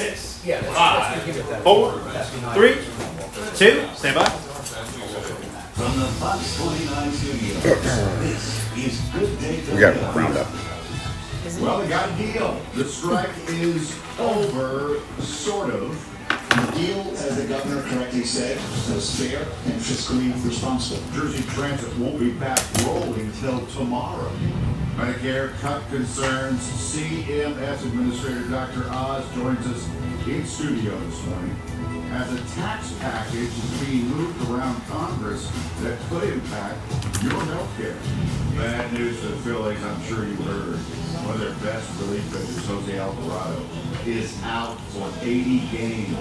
6, Yeah, 5, 4, 3, 2, stand by. From the Fox 29 studios, this is Good Day We got a roundup. Well, we got a deal. The strike is over, sort of. The deal, as the governor correctly said, was fair and fiscally responsible. Jersey Transit won't be back rolling till tomorrow. Medicare cut concerns. CMS Administrator Dr. Oz joins us in studio this morning. As a tax package is being moved around Congress that could impact your health care. Bad news to the Phillies, I'm sure you heard. One of their best relief pitchers, Jose Alvarado, is out for 80 games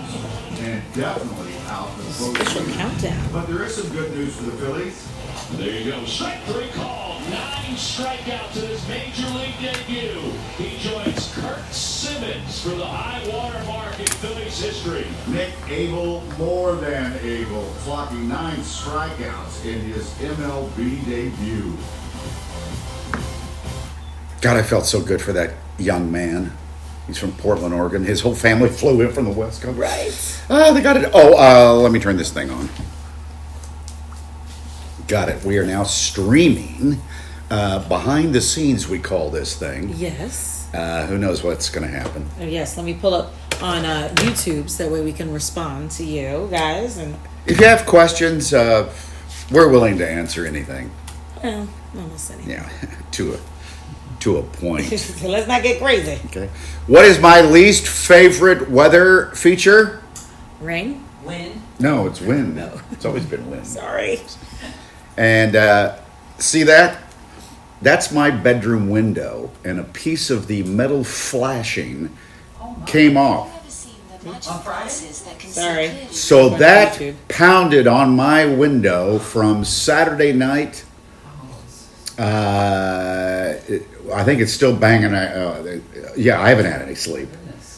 and definitely out for the Special postseason. countdown. But there is some good news for the Phillies. There you go. Strike 3 call. 9 strikeouts in his major league debut. He joins Kurt Simmons for the high water mark in Phillies history. Nick Abel, more than able, clocking 9 strikeouts in his MLB debut. God, I felt so good for that young man. He's from Portland, Oregon. His whole family flew in from the West Coast. Right. They got it. Oh, let me turn this thing on. Got it. We are now streaming behind the scenes, we call this thing. Yes. Who knows what's going to happen. Oh, yes. Let me pull up on YouTube so that way we can respond to you guys. And If you have questions, we're willing to answer anything. well, almost anything. Yeah, to a point. Let's not get crazy. Okay. What is my least favorite weather feature? Rain. Wind. No, it's wind. No. It's always been wind. Sorry. And see that? That's my bedroom window, and a piece of the metal flashing came off. On Friday? Sorry. So On that YouTube. pounded on my window from Saturday night. I think it's still banging. Yeah, I haven't had any sleep.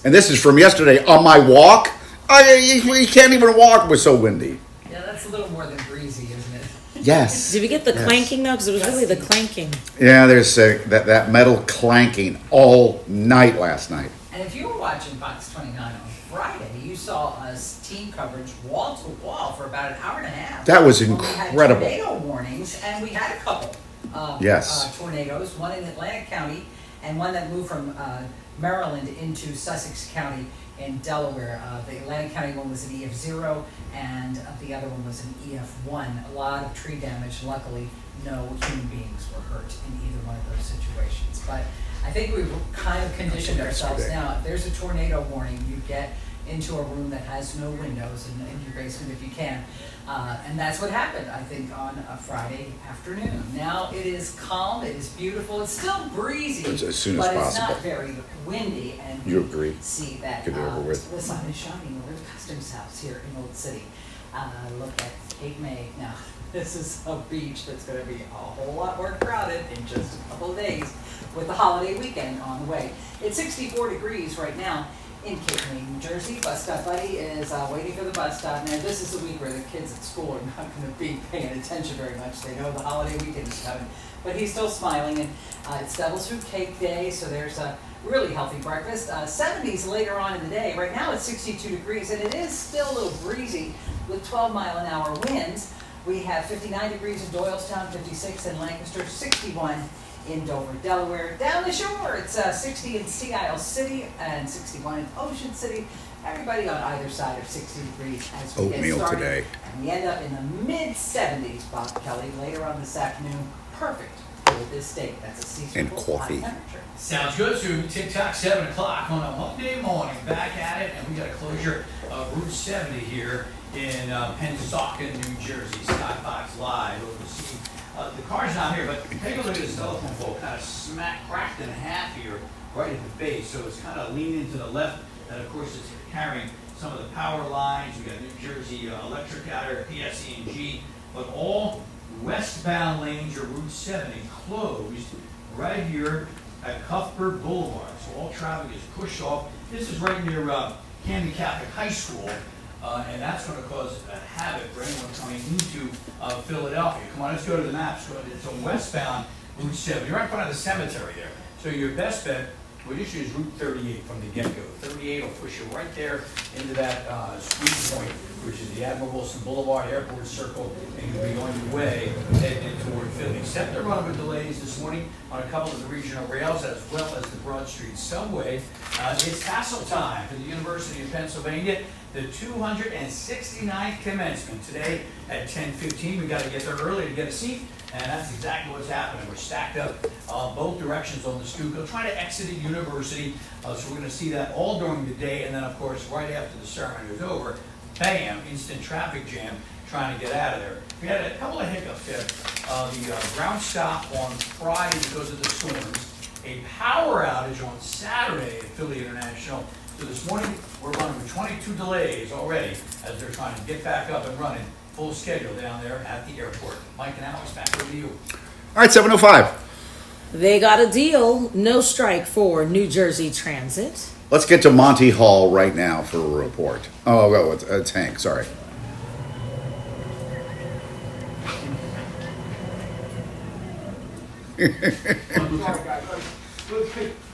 And this is from yesterday on my walk. You can't even walk. It was so windy. Yeah, that's a little more than breezy, isn't it? Yes. Did we get the clanking though? Because it was really the clanking. Yeah, there's that metal clanking all night last night. And if you were watching Fox 29 on Friday, you saw us team coverage wall to wall for about an hour and a half. That was when incredible. We had tornado warnings, and we had a couple of Yes. tornadoes, one in Atlantic County and one that moved from Maryland into Sussex County in Delaware. The Atlantic County one was an EF0 and the other one was an EF1. A lot of tree damage. Luckily, no human beings were hurt in either one of those situations. But I think we've kind of conditioned ourselves now. If there's a tornado warning, you get into a room that has no windows in your basement if you can. And that's what happened, I think, on a Friday afternoon. Now it is calm, it is beautiful, it's still breezy, As soon as but it's possible. not very windy. And You agree. see that Get it over with. the sun is shining over the Customs House here in Old City. Look at Cape May. Now, this is a beach that's going to be a whole lot more crowded in just a couple of days with the holiday weekend on the way. It's 64 degrees right now in Cape May, New Jersey. Bus Stop Buddy is waiting for the bus stop. Now, this is the week where the kids at school are not going to be paying attention very much. They know the holiday weekend is coming. But he's still smiling, and it's Devil's Food Cake Day, so there's a really healthy breakfast. 70s later on in the day. Right now it's 62 degrees, and it is still a little breezy with 12-mile-an-hour winds. We have 59 degrees in Doylestown, 56 in Lancaster, 61 in Dover, Delaware. Down the shore, it's 60 in Sea Isle City and 61 in Ocean City. Everybody on either side of 60 degrees as we Oatmeal get started. today. And we end up in the mid-70s, Bob Kelly, later on this afternoon. Perfect for this state. That's a seasonal And coffee. high temperature. Sounds good. So TikTok 7 o'clock on a Monday morning. Back at it, and we got a closure of Route 70 here in Pennsauken, New Jersey. Skybox Live over to see. The car's not here, but take a look at this telephone pole. Kind of cracked in half here, right at the base. So it's kind of leaning to the left. And of course, it's carrying some of the power lines. We got New Jersey Electric out here, PSE&G, but all westbound lanes of Route 70 closed right here at Cuthbert Boulevard. So all traffic is pushed off. This is right near Camden Catholic High School, and that's going to cause a havoc for anyone coming into Philadelphia. Come on, let's go to the maps. It's a westbound Route 70. You're right in front of the cemetery there. So your best bet we just use Route 38 from the get-go. 38 will push you right there into that squeeze point, which is the Admiral Wilson Boulevard Airport Circle, and you'll be on your way heading toward Philly. Except they're running with delays this morning on a couple of the regional rails as well as the Broad Street Subway. It's tassel time for the University of Pennsylvania. The 269th commencement today at 10:15. We got to get there early to get a seat, and that's exactly what's happening. We're stacked up both directions on the Schuylkill, trying to exit the university. So we're going to see that all during the day, and then of course right after the ceremony is over, bam, instant traffic jam trying to get out of there. We had a couple of hiccups there. The ground stop on Friday because of the storms. A power outage on Saturday at Philly International. So this morning, we're running with 22 delays already as they're trying to get back up and running full schedule down there at the airport. Mike and Alex, back over to you. All right, 7:05. They got a deal. No strike for New Jersey Transit. Let's get to Monty Hall right now for a report. Oh, it's Hank, sorry.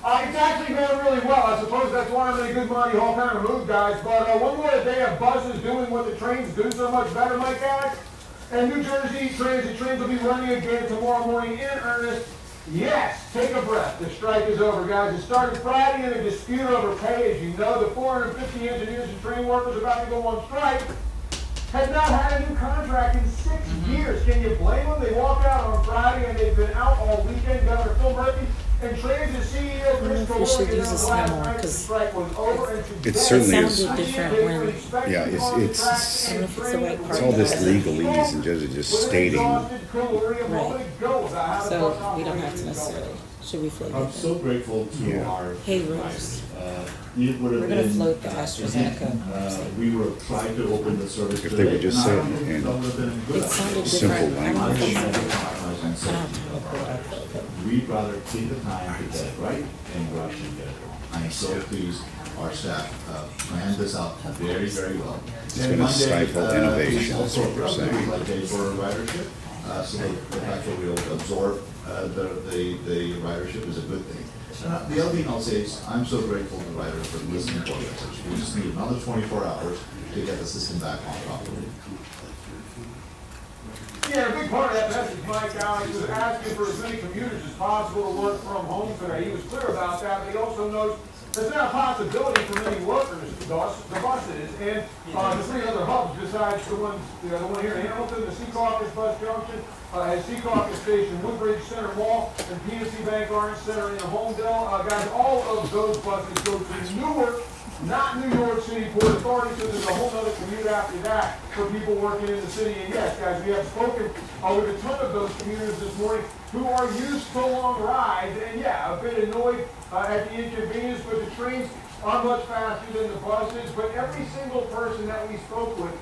It's actually going really well. I suppose that's why I'm in a good Monty Hall kind of mood, guys. But one more day of buses doing what the trains do so much better, Mike, guys. And New Jersey Transit trains will be running again tomorrow morning in earnest. Yes, take a breath. The strike is over, guys. It started Friday in a dispute over pay. As you know, the 450 engineers and train workers about to go on strike had not had a new contract in 6 years. Can you blame them? They walked out on Friday and they've been out all weekend. Governor Phil Murphy and Transit CEO Chris we should Kilgore use this last more, night the 'cause strike was over, and today It certainly It is. sounded different when, Yeah, it's I don't know if it's the right part. It's all this legalese and just stating. So we don't have to necessarily. Should we float I'm it? so grateful to Yeah. our Hey, Rose. advisors. It would have We're gonna been, float the AstraZeneca. we were trying to open the service If they would today, just and I say don't it think in that would have been a good It sounded idea. Simple different. I don't know if language. it's- I don't I don't have time to pull it up, but We'd rather take the time to get it right and rush and get it wrong. I'm so pleased our staff planned this out very, very well. It's gonna stifle innovation, is what we're saying. Like day for ridership, so the fact that we'll absorb the ridership is a good thing. And the other thing I'll say is, I'm so grateful to riders for listening to our message. We just need another 24 hours to get the system back on properly. Yeah, a big part of that message, Mike, Alex, was asking for as many commuters as possible to work from home today. He was clear about that, but he also knows there's not a possibility for many workers, the buses, and the three other hubs besides the one here in Hamilton, the Secaucus Bus Junction, at Secaucus Station, Woodbridge Center Mall, and PNC Bank Orange Center in Homedale. Guys, all of those buses go to Newark, not New York City Port Authority, so there's a whole other commute after that for people working in the city. And yes, guys, we have spoken with a ton of those commuters this morning who are used to long rides, and yeah, a bit annoyed at the inconvenience, but the trains are much faster than the buses. But every single person that we spoke with,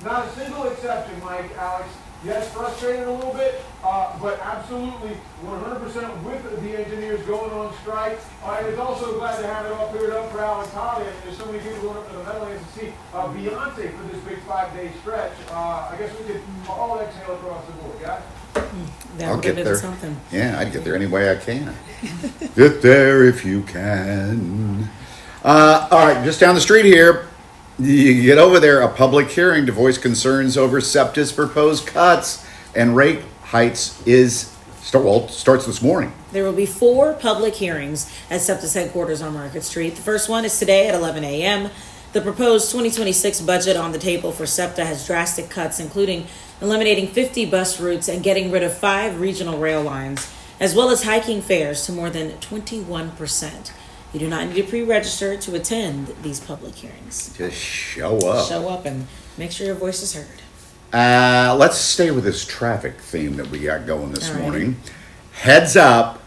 not a single exception, Mike, Alex, yes, frustrated a little bit, but absolutely 100% with the engineers going on strike. And it's also glad to have it all cleared up for Alex Holly. I mean, there's so many people going up to the Meadowlands to see Beyonce for this big 5-day stretch. I guess we could all exhale across the board, guys. that I'll would get have been there. something. Yeah, I'd get there any way I can. Get there if you can. All right, just down the street here, you get over there, a public hearing to voice concerns over SEPTA's proposed cuts and rate hikes starts this morning. There will be 4 public hearings at SEPTA's headquarters on Market Street. The first one is today at 11 a.m. The proposed 2026 budget on the table for SEPTA has drastic cuts, including eliminating 50 bus routes and getting rid of 5 regional rail lines, as well as hiking fares to more than 21%. You do not need to pre-register to attend these public hearings. Just show up. Show up and make sure your voice is heard. Let's stay with this traffic theme that we got going this All right. morning. Heads up,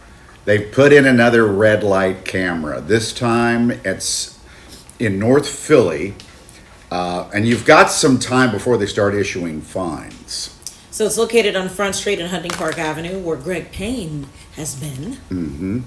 they've put in another red light camera. This time it's in North Philly, and you've got some time before they start issuing fines. So it's located on Front Street and Hunting Park Avenue, where Greg Payne has been. Mm-hmm.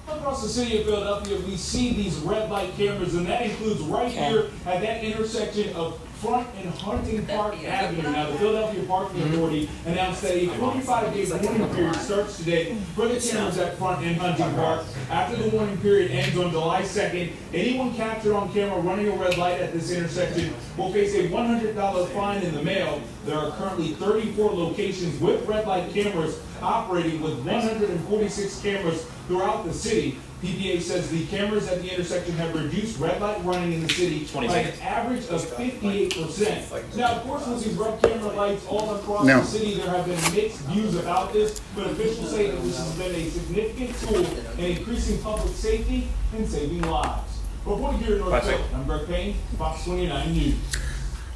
Across the city of Philadelphia, we see these red light cameras, and that includes right Okay. here at that intersection of Front and Hunting Park Avenue. Now, the Philadelphia Parking Authority announced that a 45-day warning period starts today for the cameras at Front and Hunting Park. After the warning period ends on July 2nd, anyone captured on camera running a red light at this intersection will face a $100 fine in the mail. There are currently 34 locations with red light cameras operating with 146 cameras throughout the city. PPA says the cameras at the intersection have reduced red light running in the city by an average of 58%. Now, of course, with these red camera lights all across the city, there have been mixed views about this, but officials say that this has been a significant tool in increasing public safety and saving lives. Reporting here in North Philly, I'm Greg Payne, Fox 29 News.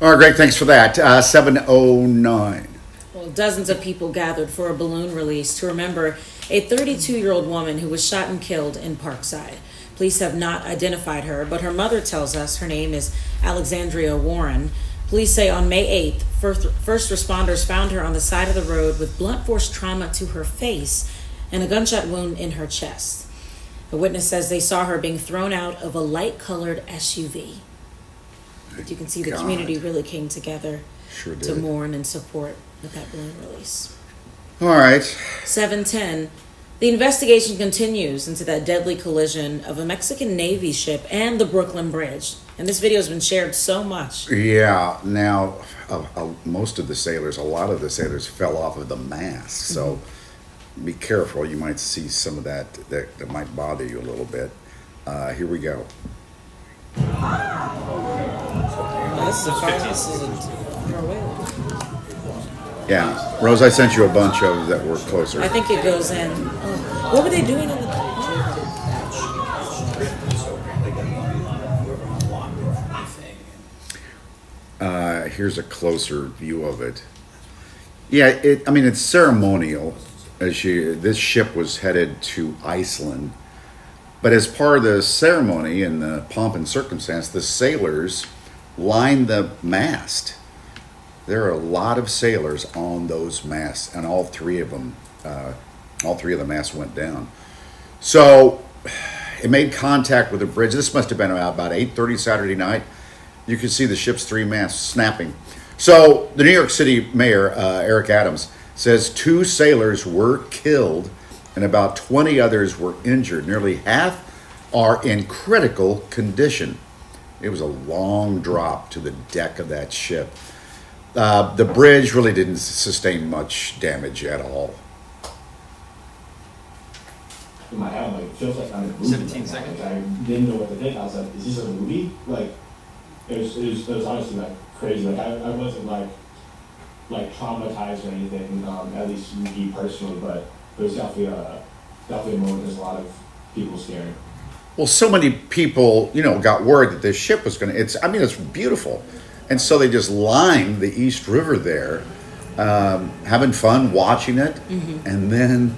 All right, Greg, thanks for that. 7:09. Well, dozens of people gathered for a balloon release to remember a 32-year-old woman who was shot and killed in Parkside. Police have not identified her, but her mother tells us her name is Alexandria Warren. Police say on May 8th, first responders found her on the side of the road with blunt force trauma to her face and a gunshot wound in her chest. A witness says they saw her being thrown out of a light-colored SUV. But you can see the community really came together to mourn and support with that balloon release. All right. 7:10. The investigation continues into that deadly collision of a Mexican Navy ship and the Brooklyn Bridge. And this video has been shared so much. Yeah. Now, most of the sailors, a lot of the sailors fell off of the mast. So be careful. You might see some of that might bother you a little bit. Here we go. This is a far away. Yeah, Rose, I sent you a bunch of that were closer. I think it goes in. Oh. What were they doing in the here's a closer view of it. Yeah, it's ceremonial. This ship was headed to Iceland, but as part of the ceremony and the pomp and circumstance, the sailors lined the mast. There are a lot of sailors on those masts, and all three of the masts went down. So it made contact with the bridge. This must have been about 8:30 Saturday night. You could see the ship's three masts snapping. So the New York City mayor, Eric Adams, says 2 sailors were killed and about 20 others were injured. Nearly half are in critical condition. It was a long drop to the deck of that ship. The bridge really didn't sustain much damage at all. In my head, it feels like I'm in a movie. 17 seconds. I didn't know what to think. I was like, is this a movie? It was honestly crazy. I wasn't traumatized or anything, at least me personally, but it was definitely a moment there's a lot of people scared. Well, so many people, got word that this ship was it's beautiful. And so they just lined the East River there, having fun watching it, and then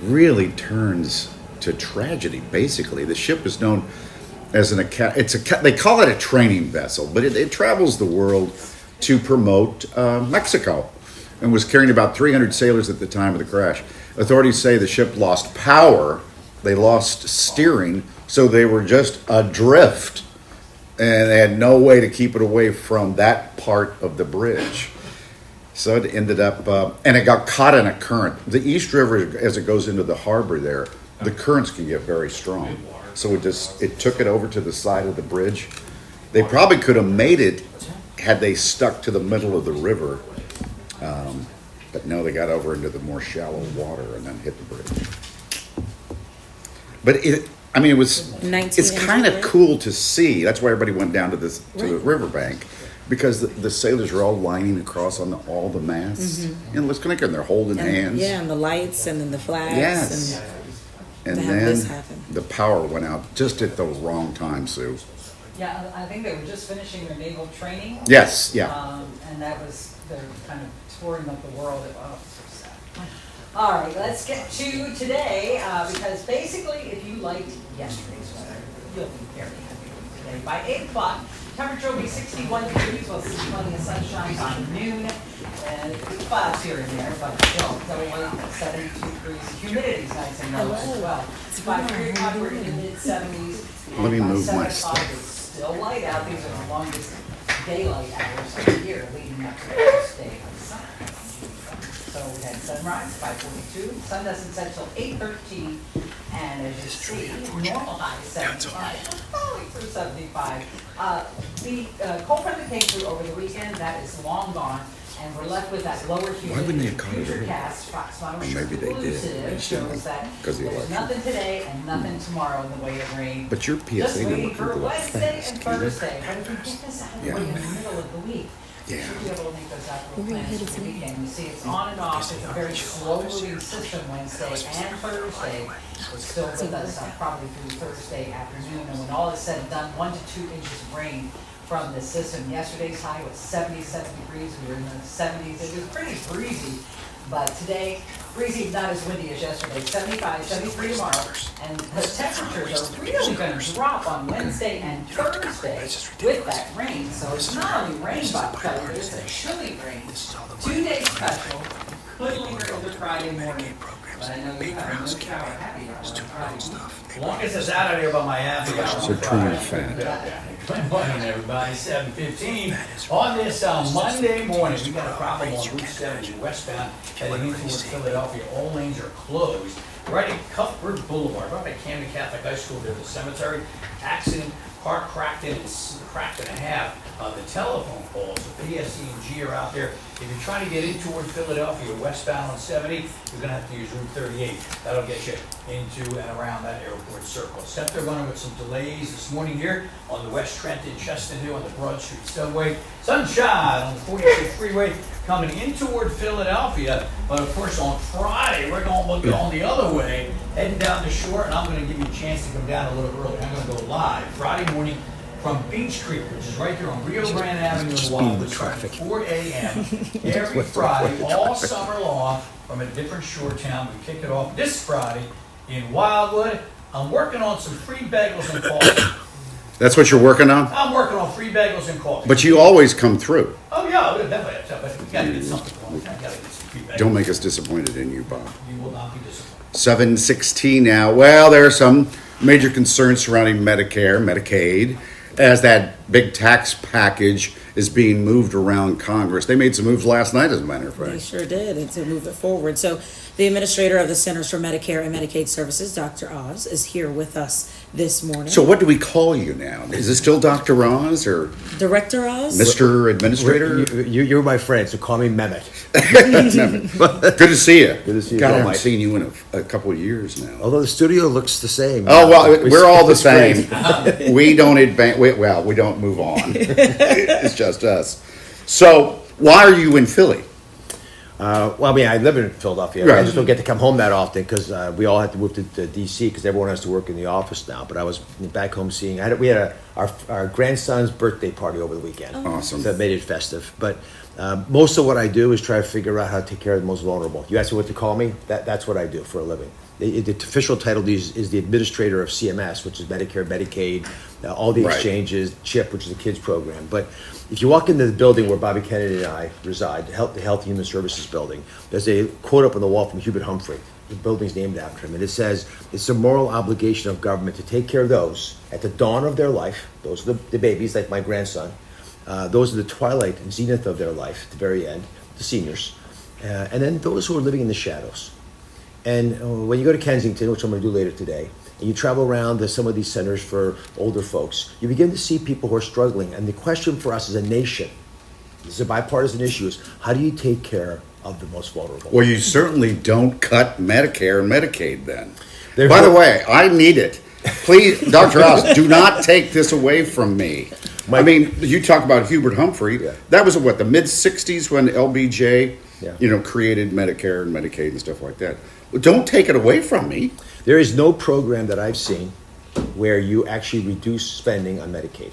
really turns to tragedy, basically. The ship is known as they call it a training vessel, but it travels the world to promote Mexico and was carrying about 300 sailors at the time of the crash. Authorities say the ship lost power, they lost steering, so they were just adrift. And they had no way to keep it away from that part of the bridge. So it ended up, and it got caught in a current. The East River, as it goes into the harbor there, the currents can get very strong. So it took it over to the side of the bridge. They probably could have made it had they stuck to the middle of the river. But no, they got over into the more shallow water and then hit the bridge. But it's kind of cool to see. That's why everybody went down to the riverbank, because the sailors are all lining across on all the masts. And let's connect, and they're holding hands. Yeah, and the lights, and then the flags. Yes. And then the power went out just at the wrong time, Sue. Yeah, I think they were just finishing their naval training. Yes, yeah. And they're kind of touring up the world. All right, let's get to today, because basically, if you liked yesterday's weather, you'll be very happy with today. By 8 o'clock, temperature will be 61 degrees, we'll see plenty of sunshine by noon, and a few clouds here and there, but still, only 72 degrees. Humidity's nice and low as well. By 3 o'clock, we're in the mid-70s. Let me move my stuff. It's still light out. These are the longest daylight hours of the year leading up to the first day of summer. So we had sunrise, 5:42, sun doesn't set till 8:13, and as you see, normal high is 75, falling through 75. The cold front that came through over the weekend, that is long gone, and we're left with that lower humidity futurecast. maybe they did. They shouldn't Shows that have, 'cause the there's election. nothing today and nothing tomorrow in the way of rain. But your Just PSA waiting number for could go up Wednesday fast, and can't it? Thursday, but if we get this out of the Yeah. way in the middle of the week, we Yeah. should be able to make those actual plans for the weekend. You see, it's on and off, it's a very slow moving system Wednesday and Thursday. It's still with us probably through Thursday afternoon, and when all is said and done, 1 to 2 inches of rain from the system. Yesterday's high was 77 degrees, we were in the 70s, it was pretty breezy. But today, breezy, not as windy as yesterday, 75, 73 tomorrow. And the temperatures are really going to drop on Wednesday and Thursday with that rain. So it's not only rain, but it's a chilly rain. 2-day special, could linger into Friday morning. But I know you have no shower happy hour on Friday. As long as it's out of there by my happy hour. So truly fat. Good morning, everybody. 7:15 on this Monday morning. We got a problem on Route 70 westbound heading in towards Philadelphia. All lanes are closed. Right at Cuthbert Boulevard, right by Camden Catholic High School, there's a cemetery. Accident, car cracked in half. The telephone poles, the PSC and G are out there. If you're trying to get in toward Philadelphia westbound on 70, you're going to have to use Route 38. That'll get you into and around that airport circle. SEPTA running with some delays this morning here on the West Trenton, Chestnut Hill, and the Broad Street Subway. Sunshine on the 46 freeway coming in toward Philadelphia. But of course on Friday, we're going to look on the other way, heading down the shore, and I'm going to give you a chance to come down a little early. I'm going to go live Friday morning from Beach Creek, which is right there on Rio Grande Avenue in Wildwood, starting at 4 a.m. every Friday, all summer long, from a different shore town. We kick it off this Friday in Wildwood. I'm working on some free bagels and coffee. That's what you're working on? I'm working on free bagels and coffee. But you always come through. Oh yeah, we'll definitely have to, but we gotta get something going. I gotta get some free bagels. Don't make us disappointed in you, Bob. You will not be disappointed. 7:16 now. Well, there are some major concerns surrounding Medicare, Medicaid, as that big tax package is being moved around Congress. They made some moves last night, as a matter of They fact. sure did, and to move it forward. So the administrator of the Centers for Medicare and Medicaid Services, Dr. Oz, is here with us this morning. So what do we call you now? Is it still Dr. Oz or Director Oz? Mr. Administrator? You're my friend, so call me Mehmet. Good to see you. Good to see you, God, I Bill, haven't Mike. seen you in a couple of years now. Although the studio looks the same. Oh, well, we're all the It's great. same. We don't advance, we don't move on. It's just us. So, why are you in Philly? Well, I mean, I live in Philadelphia. Right. I just don't get to come home that often because we all had to move to D.C. because everyone has to work in the office now. But I was back home seeing. We had our grandson's birthday party over the weekend. Awesome. So that made it festive. But most of what I do is try to figure out how to take care of the most vulnerable. You ask me what to call me? That's what I do for a living. The official title is the administrator of CMS, which is Medicare, Medicaid, all the Right. exchanges, CHIP, which is a kids program. But if you walk into the building where Bobby Kennedy and I reside, the Health and Human Services building, there's a quote up on the wall from Hubert Humphrey. The building's named after him. And it says, it's a moral obligation of government to take care of those at the dawn of their life. Those are the babies, like my grandson. Those are the twilight and zenith of their life, at the very end, the seniors. And then those who are living in the shadows. And when you go to Kensington, which I'm going to do later today, and you travel around to some of these centers for older folks, you begin to see people who are struggling. And the question for us as a nation, this is a bipartisan issue, is how do you take care of the most vulnerable? Well, you certainly don't cut Medicare and Medicaid then. There's By the no- way, I need it. Please, Dr. Oz, do not take this away from me. I mean, you talk about Hubert Humphrey. Yeah. That was the mid-'60s when LBJ, Yeah. created Medicare and Medicaid and stuff like that. Well, don't take it away from me. There is no program that I've seen where you actually reduce spending on Medicaid.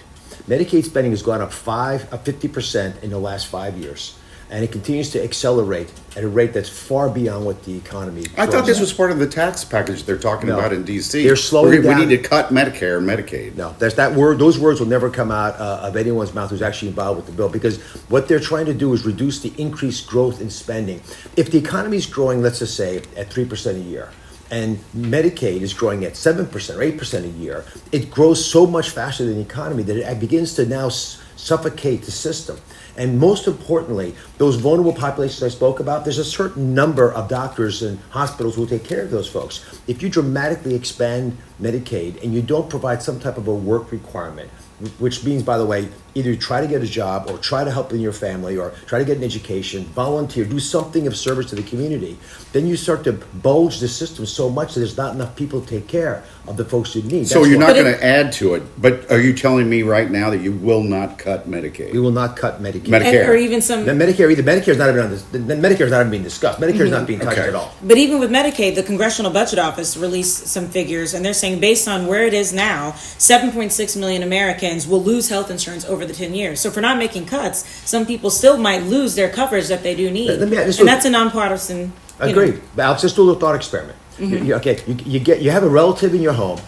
Medicaid spending has gone up 50% in the last 5 years, and it continues to accelerate at a rate that's far beyond what the economy. I thought this was part of the tax package they're talking No. about in D.C. They're slowing We down. need to cut Medicare and Medicaid. No, there's that word. Those words will never come out of anyone's mouth who's actually involved with the bill, because what they're trying to do is reduce the increased growth in spending. If the economy is growing, let's just say, at 3% a year, and Medicaid is growing at 7% or 8% a year, it grows so much faster than the economy that it begins to now suffocate the system. And most importantly, those vulnerable populations I spoke about, there's a certain number of doctors and hospitals who will take care of those folks. If you dramatically expand Medicaid and you don't provide some type of a work requirement, which means, by the way, either you try to get a job or try to help in your family or try to get an education, volunteer, do something of service to the community, then you start to bulge the system so much that there's not enough people to take care of the folks you need. So you're not going to add to it, but are you telling me right now that you will not cut Medicaid? We will not cut Medicaid. Medicare. Or even some. Medicare's not even on this. Medicare's not even being discussed. Medicare's not being touched Okay. at all. But even with Medicaid, the Congressional Budget Office released some figures, and they're saying based on where it is now, 7.6 million Americans will lose health insurance over the 10 years. So if we're not making cuts, some people still might lose their coverage that they do need. And that's a nonpartisan. Agreed. But Alex, let's do a little thought experiment. You have a relative in your home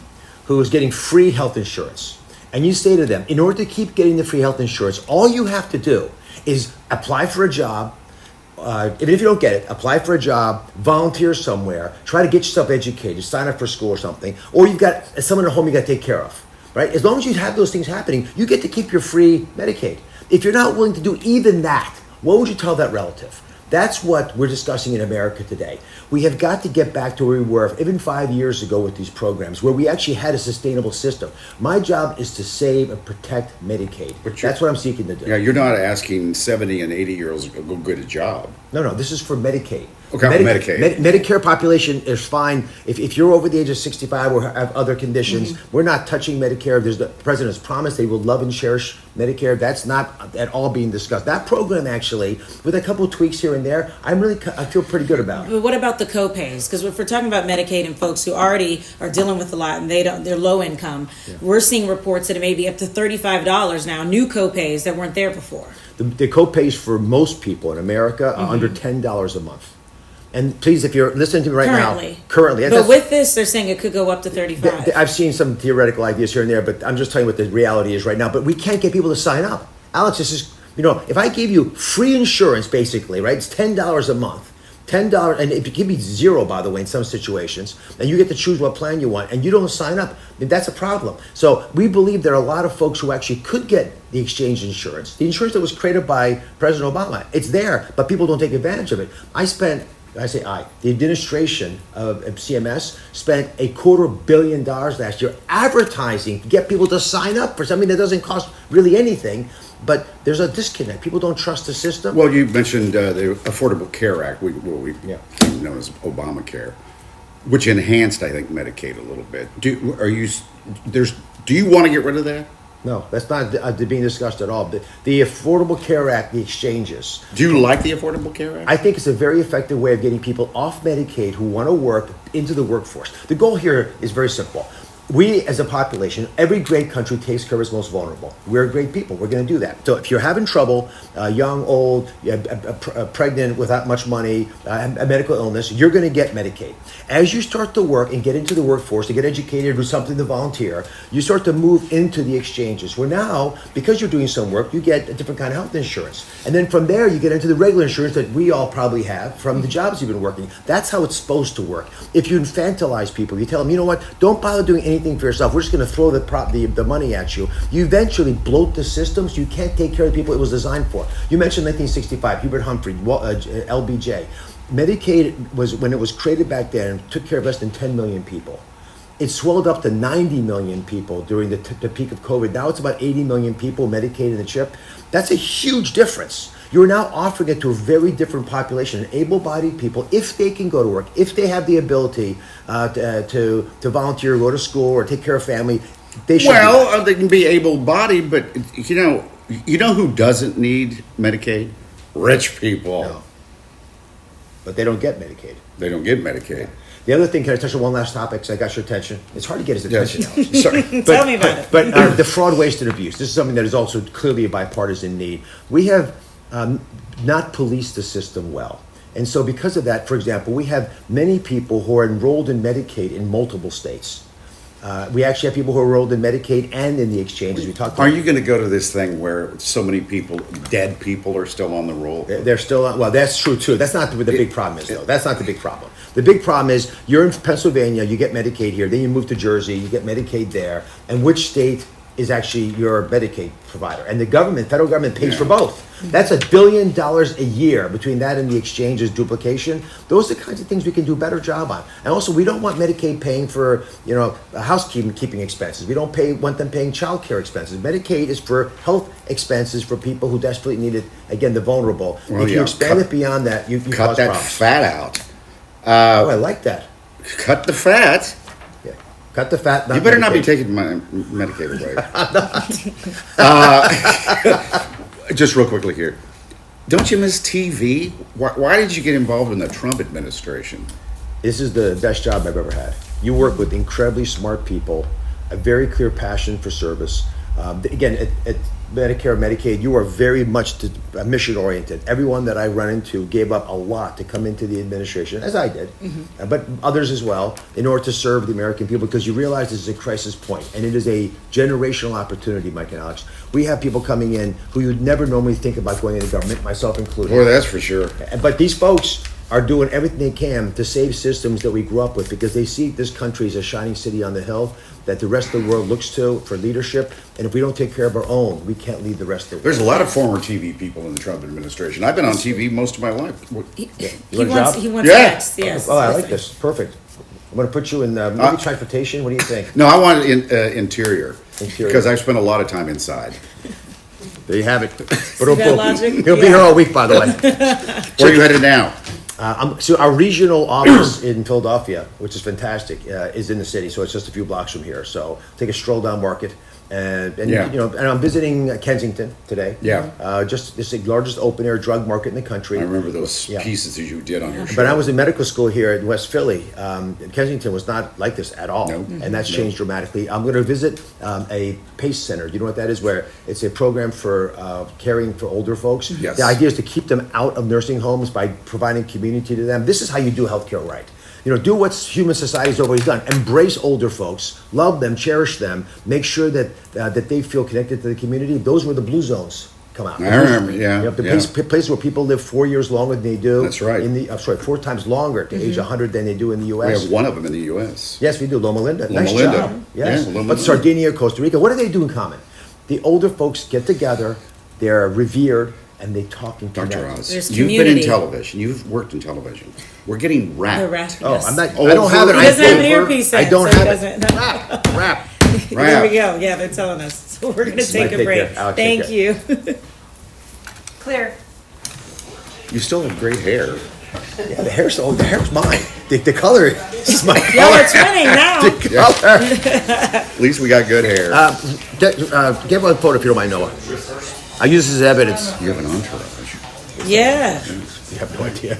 who is getting free health insurance, and you say to them, in order to keep getting the free health insurance, all you have to do is apply for a job. Even if you don't get it, apply for a job, volunteer somewhere, try to get yourself educated, sign up for school or something, or you've got someone at home you got to take care of, right? As long as you have those things happening, you get to keep your free Medicaid. If you're not willing to do even that, what would you tell that relative? That's what we're discussing in America today. We have got to get back to where we were even 5 years ago with these programs, where we actually had a sustainable system. My job is to save and protect Medicaid. That's what I'm seeking to do. Yeah, you're not asking 70 and 80-year-olds to go get a job. No, this is for Medicaid. Okay, Medicaid. Medicare population is fine. If you're over the age of 65 or have other conditions, we're not touching Medicare. The president has promised they will love and cherish Medicare. That's not at all being discussed. That program, actually, with a couple of tweaks here and there, I feel pretty good about it. But what about the co-pays? Because if we're talking about Medicaid and folks who already are dealing with a lot and they're low income, we're seeing reports that it may be up to $35 now, new co-pays that weren't there before. The co-pays for most people in America are under $10 a month. And please, if you're listening to me right now, currently. But with this, they're saying it could go up to 35. I've seen some theoretical ideas here and there, but I'm just telling you what the reality is right now. But we can't get people to sign up. Alex, this is, if I gave you free insurance, basically, right? It's $10 a month. $10, and if you give me zero, by the way, in some situations, and you get to choose what plan you want, and you don't sign up, then that's a problem. So we believe there are a lot of folks who actually could get the exchange insurance, the insurance that was created by President Obama. It's there, but people don't take advantage of it. The administration of CMS spent $250 million last year advertising to get people to sign up for something that doesn't cost really anything. But there's a disconnect. People don't trust the system. Well, you mentioned the Affordable Care Act, we know as Obamacare, which enhanced, I think, Medicaid a little bit. Do you want to get rid of that? No, that's not being discussed at all. The Affordable Care Act, the exchanges. Do you like the Affordable Care Act? I think it's a very effective way of getting people off Medicaid who want to work into the workforce. The goal here is very simple. We, as a population, every great country takes care of its most vulnerable. We're great people. We're going to do that. So if you're having trouble, young, old, pregnant, without much money, a medical illness, you're going to get Medicaid. As you start to work and get into the workforce, to get educated, do something to volunteer, you start to move into the exchanges. Where now, because you're doing some work, you get a different kind of health insurance. And then from there, you get into the regular insurance that we all probably have from the jobs you've been working. That's how it's supposed to work. If you infantilize people, you tell them, you know what, don't bother doing anything for yourself. We're just going to throw the money at you. You eventually bloat the system so you can't take care of the people it was designed for. You mentioned 1965, Hubert Humphrey, LBJ. Medicaid was, when it was created back then, took care of less than 10 million people. It swelled up to 90 million people during the peak of COVID. Now it's about 80 million people Medicaid in the chip. That's a huge difference. You're now offering it to a very different population, able-bodied people, if they can go to work, if they have the ability to volunteer, go to school, or take care of family. They should. Well, they can be able-bodied, but you know who doesn't need Medicaid? Rich people. No. But they don't get Medicaid. They don't get Medicaid. The other thing, can I touch on one last topic? So I got your attention. It's hard to get his attention now. Sorry. Tell me about it. But the fraud, waste, and abuse. This is something that is also clearly a bipartisan need. We have not policed the system well. And so because of that, for example, we have many people who are enrolled in Medicaid in multiple states. We actually have people who are enrolled in Medicaid and in the exchanges. We talked. Are you going to go to this thing where so many people, dead people, are still on the roll? They're still on. Well, that's true too. That's not what the big problem is, though. That's not the big problem. The big problem is you're in Pennsylvania, you get Medicaid here, then you move to Jersey, you get Medicaid there, and which state is actually your Medicaid provider. And the government, federal government pays for both. That's $1 billion a year between that and the exchanges duplication. Those are the kinds of things we can do a better job on. And also, we don't want Medicaid paying for, housekeeping expenses. We don't want them paying child care expenses. Medicaid is for health expenses for people who desperately need it, again, the vulnerable. Well, if you expand it beyond that, you cut cause that problems. fat out. Oh, I like that. Cut the fat. Yeah. Cut the fat. You better not be Medicaid. taking my Medicaid away. Just real quickly here. Don't you miss TV? Why did you get involved in the Trump administration? This is the best job I've ever had. You work with incredibly smart people, a very clear passion for service. Again, at Medicare, Medicaid, you are very much mission oriented. Everyone that I run into gave up a lot to come into the administration, as I did, but others as well, in order to serve the American people, because you realize this is a crisis point, and it is a generational opportunity, Mike and Alex. We have people coming in who you'd never normally think about going into government, myself included. Boy, that's for sure. But these folks are doing everything they can to save systems that we grew up with, because they see this country as a shining city on the hill that the rest of the world looks to for leadership. And if we don't take care of our own, we can't lead the rest of the world. There's a lot of former TV people in the Trump administration. I've been on TV most of my life. He want a wants, job? he wants Yeah. next, yes. Oh, I like this. Perfect. I'm going to put you in maybe transportation. What do you think? No, I want interior. Interior. Because I've spent a lot of time inside. There you have it. See that logic? He'll be here all week, by the way. Where are you headed now? So our regional office in Philadelphia, which is fantastic, is in the city. So it's just a few blocks from here. So take a stroll down Market, and Yeah. and I'm visiting Kensington today. Yeah. Just it's the largest open air drug market in the country. I remember those Yeah. pieces that you did on your show. But I was in medical school here in West Philly. Kensington was not like this at all, No. and that's changed dramatically. I'm going to visit a PACE center. You know what that is? Where it's a program for caring for older folks. Yes. The idea is to keep them out of nursing homes by providing community to them. This is how you do healthcare right. Do what human society's always done. Embrace older folks, love them, cherish them, make sure that that they feel connected to the community. Those were the blue zones come out. I remember, yeah, The yeah. place where people live 4 years longer than they do. That's right. In the 4 times longer to age 100 than they do in the We U.S. have one of them in the U.S. Yes, we do. Loma Linda. Loma Nice Linda. job. Yes. Yeah, Loma But Linda. Sardinia, Costa Rica, what do they do in common? The older folks get together, they're revered, and they talk and connect. Dr. Oz, There's you've been in community. television. You've worked in television. We're getting rap. The rat, Oh, yes. I'm not. Over- I don't have it. He I doesn't have an think- earpiece in, I don't so he have doesn't. it. Rap. There we go. Yeah, they're telling us. So we're going to take a Take break. care. Alex, take Thank care. you. Clear. You still have great hair. Yeah, the hair's mine. The color is my Yo, color. it's winning now. The color. At least we got good hair. Get one photo if you don't mind, Noah. I use this as evidence. You have an entourage. Yeah. You have no idea.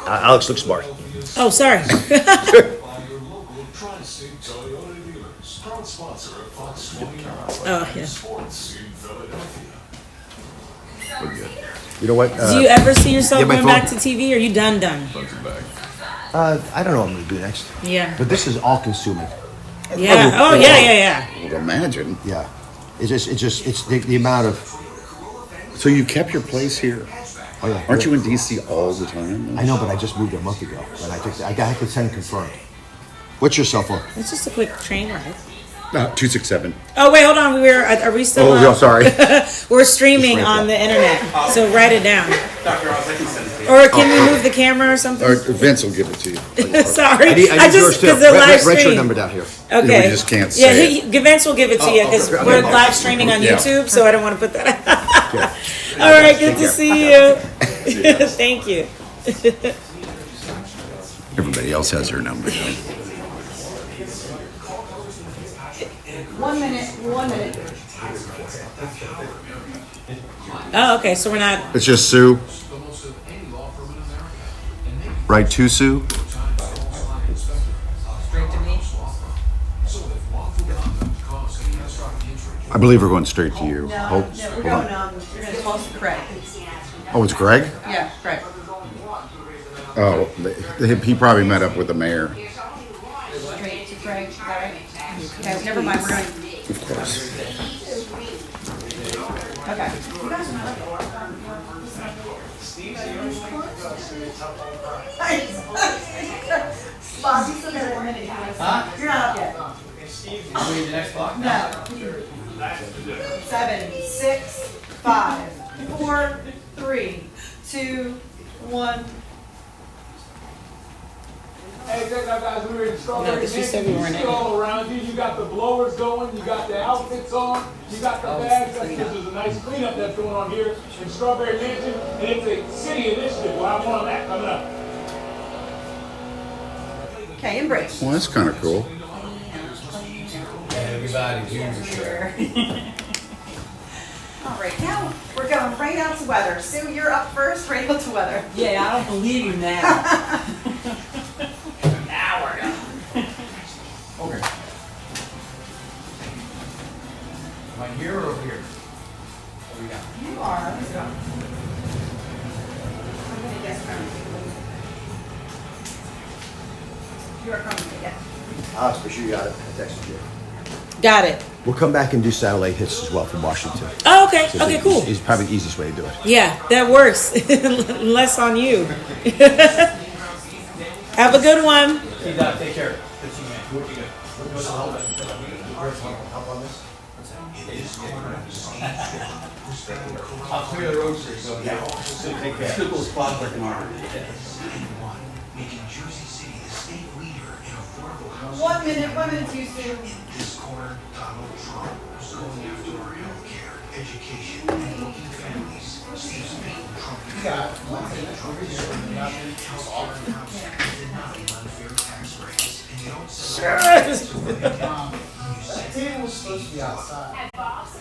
Alex looks smart. Oh, sorry. Oh, yeah. You know what? Do you ever see yourself yeah, my going phone- back to TV? Or are you done? I don't know what I'm going to do next. Yeah. But this is all consuming. Yeah. Oh, yeah. I would imagine. Yeah. It's the amount of. So you kept your place here. Oh, yeah. Aren't you in D.C. all the time? I know, but I just moved a month ago, and I got consent confirmed. What's your cell phone? It's just a quick train ride. 267. Oh, wait, hold on. Are we still Oh, sorry. We're streaming on the internet, so write it down. Or can we move the camera or something? Or Vince will give it to you. Sorry, I need I yours just too. because the live Write your stream. number down here. Okay. We just can't Yeah, say it. Vince will give it to you because we're live streaming on Yeah. YouTube, so I don't want to put that. All right, good to see you. Thank you. Everybody else has their number. 1 minute, 1 minute. Oh, okay. So we're not. It's just Sue. Right to Sue? Straight to me. I believe we're going straight to you. No, Hold we're on. going, you're gonna toss to Craig. Oh, it's Greg? Yeah, Craig. Oh, he probably met up with the mayor. Straight to Craig, all right? Okay, never mind, we're going. Of course. Okay. Bob, you still got a minute. You're not up yet. You leave the next block now? No. 7, 6, 5, 4, 3, 2, 1. Hey, check it out, guys. We were in No, Strawberry 'cause she said we Mansion. weren't You in see it. all around you. You got the blowers going. You got the outfits on. You got the bags. This is a nice cleanup that's going on here in Strawberry Mansion. And it's a city initiative. We'll have one on that coming up. Okay, embrace. Well, that's kind of cool. Everybody's here, sure. All right, now we're going right out to weather. Sue, you're up first, right out to weather. Yeah, I don't believe you now. Now we're done. Okay. Am I here or over here? What do we got? You are. Let's go. I'm gonna guess from. You are coming to get. Alex, for sure you got it. I texted you. Got it. We'll come back and do satellite hits as well from Washington. Oh, okay. So Okay, cool. It's probably the easiest way to do it. Yeah, that works. Less on you. Have a good one. See, Doc, take care. Good seeing you, man. What you good? I'll clear the road for you, so yeah. So take care. Took those spots like an arm. Making Jersey City the state leader in affordable housing. 1 minute, you, Sue. In this corner, Donald Trump is going after our health care, education, and working families. Steve's beating Trump. Trump is serving health care and housing, denying unfair tax rates, and you don't Sure. That table was supposed to be outside.